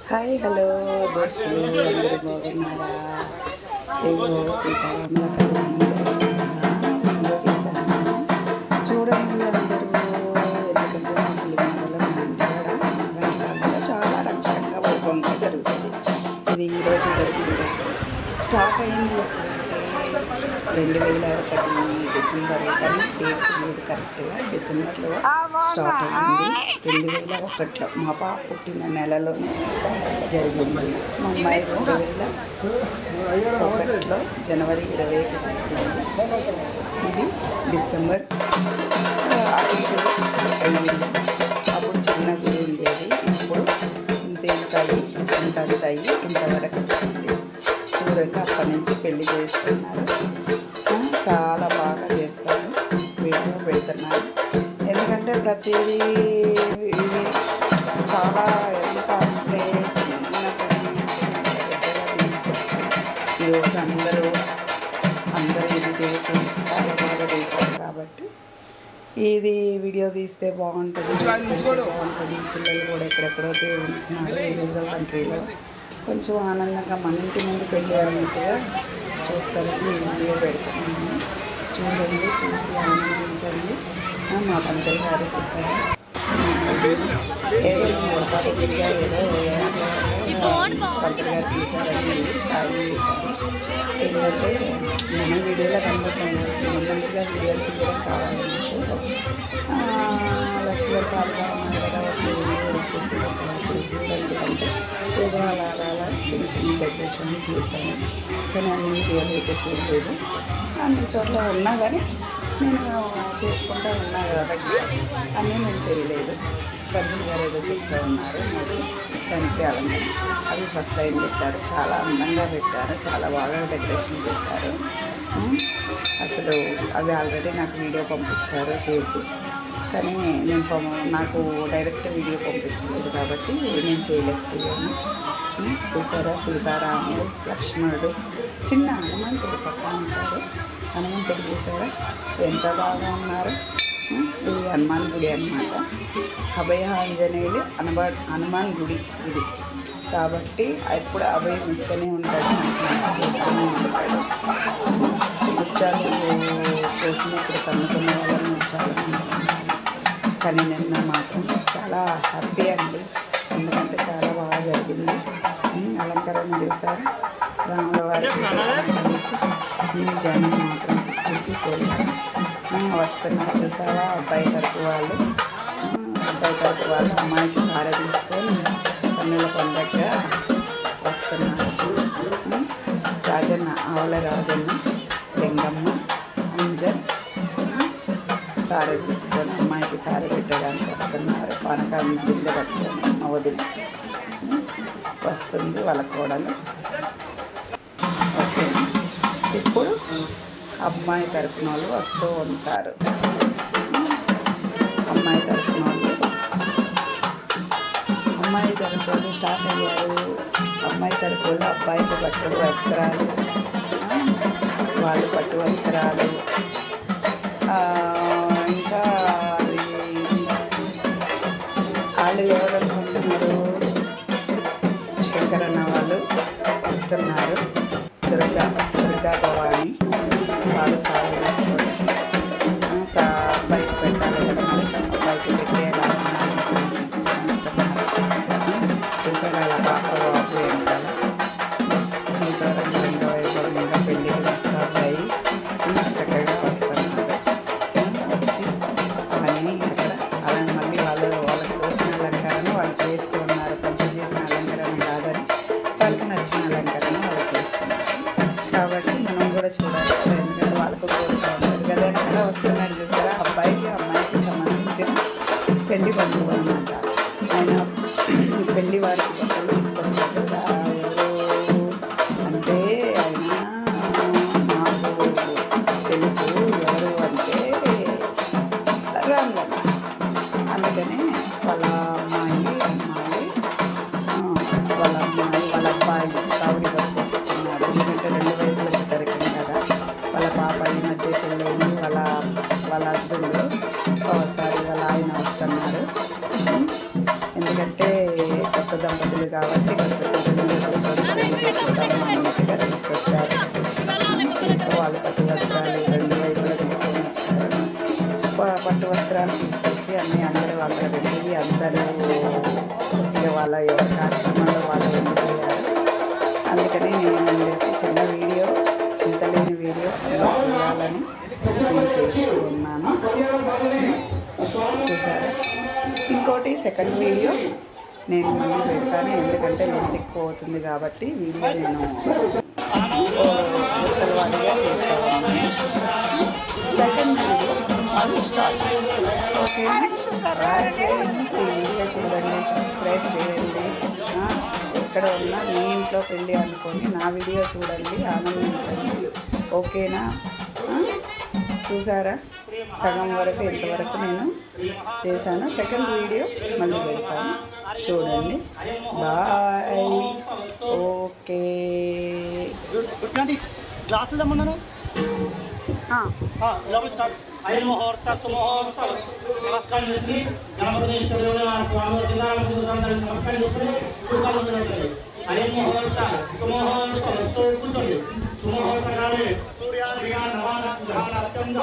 Hi hello దోస్తులు, అందరూ బాగున్నారా? ఏవో సీతారాముల కళ్యాణం జరిగిందా చేశాను చూడండి అందరూ. ఎందుకంటే మా పిల్లల మంగళ చాలా రంగరంగా వైభవంగా జరుగుతుంది. ఇది ఈరోజు జరిగింది. స్టార్ట్ అయింది 2001 డిసెంబర్, కానీ డేట్ లేదు కరెక్ట్గా. డిసెంబర్లో స్టార్ట్ అయింది. 2001లో మా పాప పుట్టిన నెలలోనే జరిగింది. మా అమ్మాయి 2001లో జనవరి 21 పుట్టింది. ఇది డిసెంబర్ అయింది. అప్పుడు చిన్న గుడి ఉండేది, ఇప్పుడు ఇంత అయ్యి ఇంతవరకు వచ్చింది. చూడండి, అప్పటి నుంచి పెళ్లి చేసుకున్నారు. చాలా బాగా చేస్తారు. వీడియో పెడుతున్నారు. ఎందుకంటే ప్రతిదీ చాలా ఎంత అంటే తీసుకొచ్చి ఈరోజు అందరూ ఇది చేసి చాలా బాగా చేశారు. కాబట్టి ఇది వీడియో తీస్తే బాగుంటుంది. పిల్లలు కూడా ఎక్కడెక్కడో ఉంటున్నారు ఏదో కంట్రీలో. కొంచెం ఆనందంగా మన ఇంటి ముందు పెళ్ళి అన్నట్టుగా చూస్తారని వీడియో పెడుతున్నాను. చూడండి, చూసి ఆనందించండి. మా పంతులు గారు చేశారు. ఏదో పొరపాటుగా ఏదో పంతులు గారు పిలిచారని సాయం చేశారు. ఏంటంటే మనం వీడియోలో కనబడుతున్నాం, మంచిగా వీడియోలు తీయడం కావాలి. లక్ష్మి గారు కాలుగా ఉన్నారు కదా, వచ్చేసి చూడండి అంటే ఏదో అలా చిన్న చిన్న డెకరేషన్లు చేశాను. కానీ అన్ని వీడియోలు అయితే చేయలేదు. అన్ని చోట్ల ఉన్నా కానీ నేను చేసుకుంటూ ఉన్నా కాబట్టి అన్నీ నేను చేయలేదు. పంతులు గారు ఏదో చెప్తూ ఉన్నారు. నాకు దానికి అలంకరణ అవి ఫస్ట్ టైం పెట్టారు. చాలా అందంగా పెట్టారు, చాలా బాగా డెకరేషన్ చేశారు. అసలు అవి ఆల్రెడీ నాకు వీడియో పంపించారు చేసి, కానీ నాకు డైరెక్ట్ వీడియో పంపించలేదు కాబట్టి నేను చేయలేకపోయాను. చూసారా, సీతారాముడు, లక్ష్మణుడు, చిన్న హనుమంతుడు పక్కన ఉంటారు. హనుమంతుడు చూసారా ఎంత బాగా ఉన్నారు. ఇది హనుమాన్ గుడి అన్నమాట. అభయ ఆంజనేయులు హనుమాన్ గుడి ఇది. కాబట్టి ఎప్పుడు అభయం ఇస్తూనే ఉంటాడు, మనకి మంచి చేస్తూనే ఉంటాడు. ముత్యాలు కోసినప్పుడు కన్నుకున్న వాళ్ళని చాలా కానీ నిన్న మాత్రం చాలా హ్యాపీ అండి. ఎందుకంటే చాలా బాగా జరిగింది. అలంకరణ చేశారు. రాముల వారికి జనం మాత్రం చూసిపోయారు. వస్తున్నారు చూసావా, అబ్బాయి తరపు వాళ్ళు అమ్మాయికి సార తీసుకొని కన్నుల పండగగా వస్తున్నారు. రాజన్న, ఆవుల రాజన్న, లింగమ్మ, అంజన్ సార తీసుకొని అమ్మాయికి సార పెట్టడానికి వస్తున్నారు. పానకాన్ని బిందె పట్టుకొని మా వదిలి వస్తుంది వాళ్ళ కోడలు. ఓకేనా, ఇప్పుడు అమ్మాయి తరపున వాళ్ళు వస్తూ ఉంటారు. అమ్మాయి తరపున వాళ్ళు స్టార్ట్ అయ్యారు. అమ్మాయి తరపు వాళ్ళు అబ్బాయికి పట్టు వస్త్రాలు, వాళ్ళు పట్టు వస్త్రాలు, ఇంకా వాళ్ళు ఎవరనుకుంటున్నారు, శంకరన్న వాళ్ళు వస్తున్నారు. దుర్గా భవాని వాళ్ళు సారీ తీసుకొని అబ్బాయికి పెట్టాలి కదా, మరి అబ్బాయికి పెట్టే లాంఛనాలు తీసుకొని వస్తున్నారు. చూసారు అలా పాప బాబు వెనకాల ఎంతో రంగరంగా వైభవంగా పెళ్ళికి వస్తా అబ్బాయి చక్కగా వస్తున్నారు. వచ్చి అవన్నీ అక్కడ అలా మళ్ళీ వాళ్ళకి తోసిన అలంకరణ వాళ్ళు చేస్తూ ఉన్నారు. పంతులు చేసిన అలంకరణ కాదని వాళ్ళకి నచ్చిన అలంకరణ వాళ్ళు చేస్తున్నారు. కాబట్టి మనం కూడా చూడాలి, ఎందుకంటే వాళ్ళకు కోరుతూ ఉంటుంది కదా. వెనకాల వస్తున్నారు చూసారా, అబ్బాయికి అమ్మాయికి సంబంధించిన పెళ్లి బంధువు అన్నమాట. ఆయన పెళ్లి వారికి బట్టలు తీసుకొస్తారు కదా. ఎవరు అంటే ఆయన నాకు తెలుసు ఎవరు అంటే రాంగ. అందుకనే వాళ్ళ అమ్మాయి వాళ్ళ అబ్బాయి కావిడి వరకు వస్తున్నాడు. ఎందుకంటే 2 వైపుల చుట్టరికం కదా. వాళ్ళ పాప ఈ మధ్య పెళ్ళైంది, వాళ్ళ హస్బెండ్ వస్తుండు. ఒకసారి వాళ్ళ ఆయన వస్తున్నారు. ఎందుకంటే కొత్త దంపతులు కాబట్టి కొంచెం చూద్దాము అన్నట్టుగా తీసుకొచ్చారు. వాళ్ళు పట్టు వస్త్రాలు 2 వైపులా తీసుకొని వచ్చారు. పట్టు వస్త్రాలు తీసుకొచ్చి అందరూ అక్కడ పెట్టి అందరూ ఇక వాళ్ళ ఎవరి కార్యక్రమంలో వాళ్ళు వెళ్ళిపోయారు. అందుకని నేను ఉండేసి చిన్న వీడియో, చింతలేని వీడియో అందరూ చూడాలని నేను చేస్తూ ఉన్నాను. చూసారా? ఇంకోటి సెకండ్ వీడియో నేను మళ్ళీ పెడతాను, ఎందుకంటే లెంత్ ఎక్కువ అవుతుంది కాబట్టి వీడియో నేను వారీగా చేస్తాను. సెకండ్ వీడియో మళ్ళీ స్టార్ట్. ఓకే, చూడండి, సబ్స్క్రైబ్ చేయండి. ఎక్కడ ఉన్నా మీ ఇంట్లో పెళ్ళి అనుకోండి, నా వీడియో చూడండి, ఆనందించండి. ఓకేనా? చూసారా? సగం వరకు ఎంతవరకు నేను చేశాను. సెకండ్ వీడియో మళ్ళీ పెడతాను, చూడండి. బాయ్. ఓకే. గ్లాసులు తెమ్మన్నాను. ఐదు ముహూర్త సుముహూర్త నమస్కారం చేసుకుని గణపతి స్వామి నమస్కారం చేసుకుని ఐదు ముహూర్త సుముహూర్త కూర్చోండి. సుముహూర్త సూర్యాధిగా నవాన అత్యంత